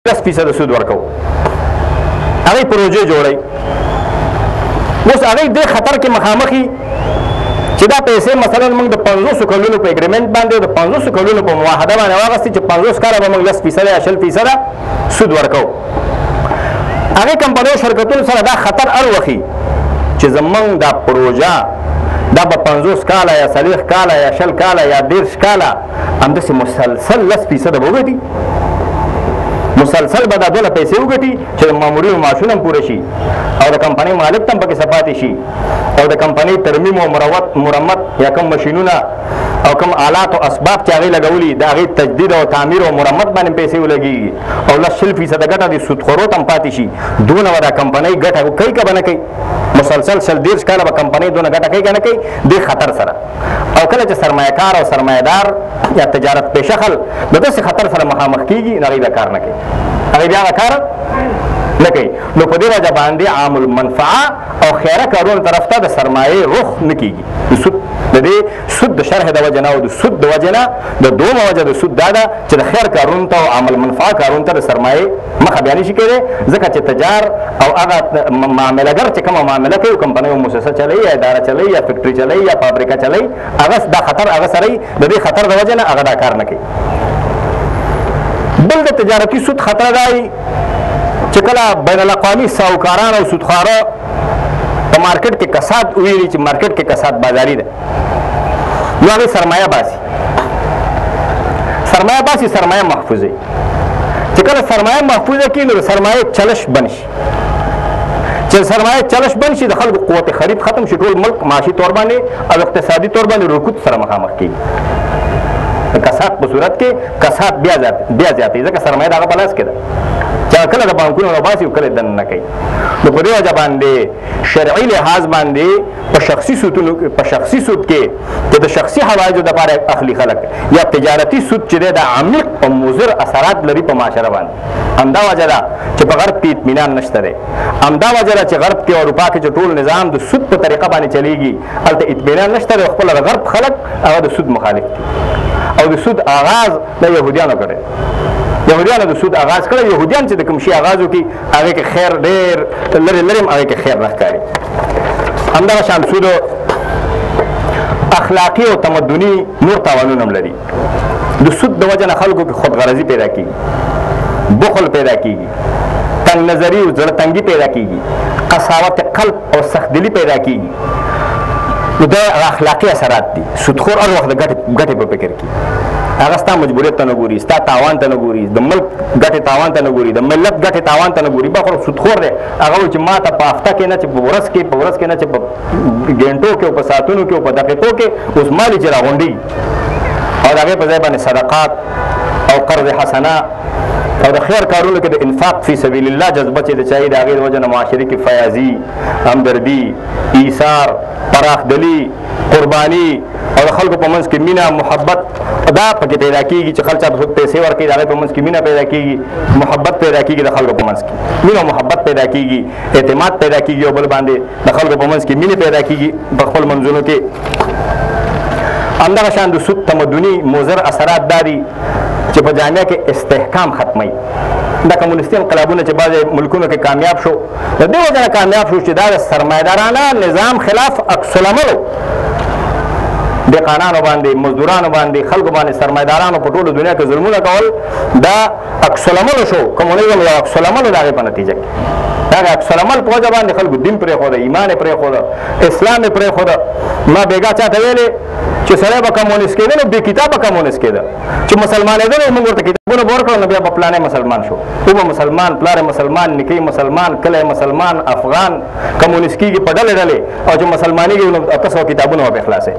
10% سود ورکو هغه پروژې جوړي اوس هغه د خطر کې مخامخي چې دا پیسې مثلا موږ د 500 کلونو په اګریمنټ باندې د 500 کلونو په معاهده باندې واغستې چې 50 کاله به موږ 10% یا 20% سود ورکو هغه کمپنیو شرکتونو سره دا خطر اړوخي چې زمونږ دا پروژه دا به 50 کاله یا 40 کاله یا 20 کاله یا 10 کاله همداسې مسلسل 10% به وګټي مسلسل به دا دونه پیسې وګټي چې د مامورینو معاشونه هم پوره شي او د کمپنۍ مالک ته هم پکې څه پاتې شي او د کمپنۍ ترمیم او مرمت یا کوم ماشینونه او کوم آلات او اسباب چې هغې لګولي د هغې تجدید او تعمیر او مرمت باندې پیسې ولګېږي او 10-20% ګټه د سودخورو ته هم پاتې شي دونه به دا کمپنۍ ګټه کوي که به نه کوي مسلسل 10 کاله به کمپنۍ دونه ګټه کوي که نه کوي دې خطر سره او کله چې سرمایه‌کار او سرمایه‌دار یا تجارت پیشه خلک د داسې خطر سره مخامخ کېږي نو هغوی دا کار نه کوي هغوی بیا هغه کار نه کوي نو په دې وجه باندې عام المنفعه او خیره کارونو طرف ته د سرمایې رخ نه کېږي د سود د دې سود د شرح د وجه نه او د سود د وجه نه د دومره وجه د سود دا ده چې د خیر کارونو ته او عام المنفعه کارونو ته د سرمایې مخه بیا نشي کېدی ځکه چې تجار او هغه معاملهګر چې کومه معامله کوي کمپنۍ او مؤسسه چلوي یا اداره چلوي یا فیکټري چلوي یا فابریکه چلوي هغه دا خطر هغه سره د دې خطر د وجه نه هغه دا کار نه کوي بل د تجارتي سود خطر دی چې کله بین الاقوامي ساهوکاران او سودخواره په مارکیټ کې کساد ویلي چې مارکیټ کې کساد بازاري ده نو هغې سرمایه باسي سرمایه محفوظه چې کله سرمایه محفوظه کړي نو د سرمایې چلش بند شي چې سرمایه چلش بند شي د خلکو قوت خرید ختم شي ټول ملک معاشي طور باندې او اقتصادي طور باندې رکود سره مخامخ کېږي د کساد په صورت کې کساد بیا زیاتوي ځکه سرمایه د هغه په لاس کې ده چې کله د بانکونو نه باسي او کله دننه نه کوي نو په دې وجه باندې شرعي لحاظ باندې په شخصي سود کې چې د شخصي حوایجو دپاره اخلي خلک یا تجارتي سود چې دی د عمیق او مضر اثرات لري په معاشره باندې همدا وجه ده چې په غرب کې اطمینان نشته دی همدا وجه ده چې غرب کې او اروپا کې چې ټول نظام د سود په طریقه باندې چلیږي هلته اطمینان نشته دی خپله د غرب خلک هغه د سود مخالف دي او د سود آغاز د یهودیانو کړی یهودیانو د سود آغاز کړی یهودیان چې د کوم شي آغاز وکړي هغې کې خیر ډېر لرې هم هغې کې خیر نه ښکاري همدغه شان سود اخلاقي او تمدني نور تاوانونه هم لري د سود د وجه نه خلکو کې خودغرضي پیدا کېږي بخل پیدا کېږي تنګ نظري او زړه تنګي پیدا کېږي قساوت قلب او سختدلي پیدا کېږي نو دا اخلاقي اثرات دي سودخور هر وخت د ګټې په فکر کې هغه ستا مجبوریت ته نه ګوري ستا تاوان ته نه ګوري د ملک ګټې تاوان ته نه ګوري د ملت ګټې تاوان ته نه ګوري بخور سودخور دی هغه وایي چې ما ته په هفته کې نه چې په ورځ کې نه چې په ګنټو کې او په ساعتونو کې او په دقیقو کې اوس مالي چې راغونډي او د هغې په ځای باندې صدقات او قرض حسنه او د خیر کارونو کې د انفاق فی سبیل الله جذبه چې د چایي د هغې د وجه نه معاشرې کې فیاضي همدردي ایثار پراخدلي قرباني او د خلکو په منځ کې مینه محبت دا پکې پیدا کېږي چې خلک چاته پیسې ورکوي د هغې په منځ کې مینه پیدا کېږي محبت پیدا کېږي د خلکو په منځ کې مینه او محبت پیدا کېږي اعتماد پیدا کېږي یو بل باندې د خلکو په منځ کې مینې پیدا کېږي په خپل منځونو کې همدغه شان د سود تمدني مضر اثرات دا دي چې په جامعه کې استحکام ختموي دا کمونیستي انقلابونه چې بعضې ملکونو کې کامیاب شو د دې وجه نه کامیاب شو چې دا د سرمایه‌دارانه نظام خلاف عکس العمل دهقانانو باندې مزدورانو باندې خلکو باندې سرمایه‌دارانو په ټوله دنیا کې ظلمونه کول دا عکس العمل شو کمونیزم یو عکس العمل د هغې په نتیجه کې دا عکس العمل په وجه باندې خلکو دین پرېښوده ایمان یې پرېښوده اسلام یې پرېښوده ما بیګا چاته ویلې چې سړی به کمونیست کېده نو بې کتابه کمونیست کېده چې مسلمانېدل موږ ورته کتابونه به ورکړل نو بیا به پلانی مسلمان شو او به مسلمان پلار مسلمان نکۍ مسلمان کلی مسلمان افغان کمونیست کېږي په ډلې ډلې او چې مسلمانېږي نو 800 کتابونه به خلاصوي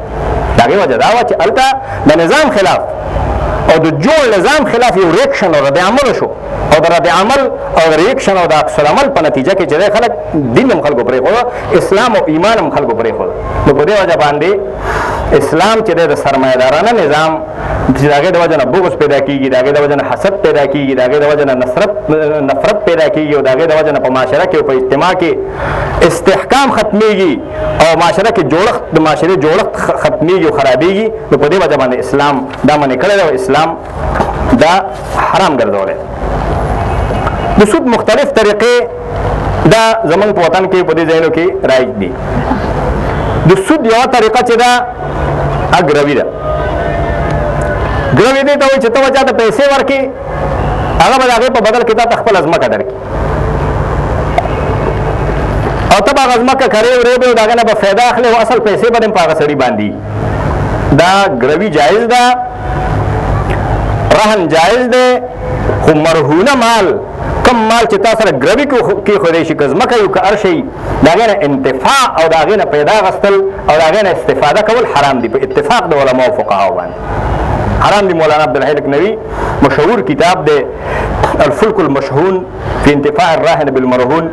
د هغې وجه دا وه چې هلته د نظام خلاف او د جوړ نظام خلاف یو ریکشن او رد عمل شو او د رد عمل او د ریکشن او د عکس العمل په نتیجه کې چې خلک دین هم خلکو پرېښوده اسلام او ایمان هم خلکو پرېښوده نو په دې وجه باندې اسلام چې د سرمایه‌دارانه نظام چې د هغې د وجه نه بغض پیدا کېږي د هغې د وجه نه حسد پیدا کېږي د هغې د وجه نه نفرت پیدا کېږي او د هغې د وجه نه په معاشره کې او په اجتماع کې استحکام ختمیږي او معاشره کې د معاشرې جوړښت ختمیږي او خرابېږي نو په دې وجه باندې اسلام دا منې کړی دی او اسلام دا حرام ګرځولی د سود مختلف طریقې دا زمونږ په وطن کې په دې ځایونو کې رایج دي. د سود یوه طریقه چې ده ګروي ده. ګروي دې ته وایي چې ته به چاته پیسې ورکړې هغه به د هغې په بدل کې تا ته خپله ځمکه درکړي او ته به هغه ځمکه کرې ورېبې او د هغې نه به فایده اخلې او اصل پیسې به دې په هغه سړي باندې دا ګروي جایز ده، رهن جایز دی، خو مرهونه مال کم مال چې تا سره ګروي کېښودی شي که ځمکه یو که هر شی د هغې نه انتفاع او د هغې نه پیدا اخیستل او د هغې نه استفاده کول حرام دي په اتفاق د علماو فقهاو باندې حرام دي. مولانا عبدالحی لکنوي مشهور کتاب دی الفلک المشحون فی انتفاع الراهن بالمرهون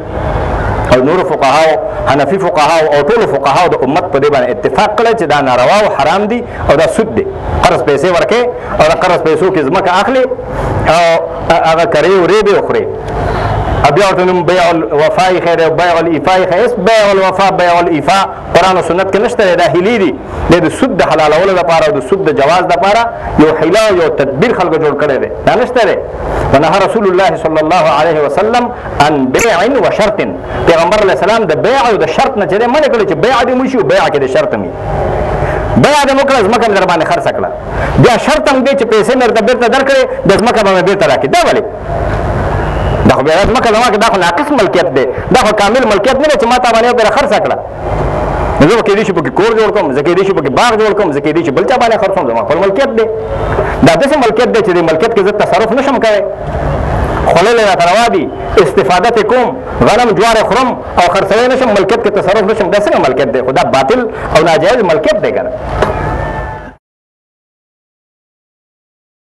او نور فقهاو حنفي فقهاو او ټولو فقهاو د امت په دې باندې اتفاق کړی چې دا ناروا او حرام دي او دا سود دی. قرض پیسې ورکې او د قرض پیسو کې ځمکه اخلي او هغه کرې ورېبې وخورې بیا ورته نوم بیع الوفا خیر او بیع الایفا خیر. بیع الوفا بیع الایفا قرآن او سنت کې نشته دی، دا هیلې دي. د سود د حلالولو لپاره او د سود د جواز لپاره یو حیله او یو تدبیر خلکو جوړ کړی دی، دا نشته دی. ونهى رسول الله صلی الله علیه وسلم عن بیع و شرط. پیغمبر علیه السلام د بیع او د شرط نه چې دی منع کړی چې بیع دې وشي او بیع کې د شرط مي بیع دې وکړه ځمکه مې در باندې خرڅ کړه بیا شرط هم دی چې پیسې مې درته بېرته درکړې د ځمکه به مې بېرته راکړې. دا ولې دا خو بیا ځمکه زما کې دا خو ناقص ملکیت دی، دا خو کامل ملکیت نه دی چې ما تا باندې پرې خرڅه کړه. زه به کېدای شي پکې کور جوړ کړم، زه کېدای شي پکې باغ جوړ کړم، زه کېدای شي بل چا باندې خرڅوم، زما خپل ملکیت دی. دا داسې ملکیت دی چې د ملکیت کې زه تصرف نشم کوی، خوړل یې راته روا دي، استفاده ترې کوم، غنم جوار خورم او خرڅوی نشم، ملکیت کې تصرف نشم. دا څنګه ملکیت دی؟ خو دا باطل او ناجایز ملکیت دی که نه.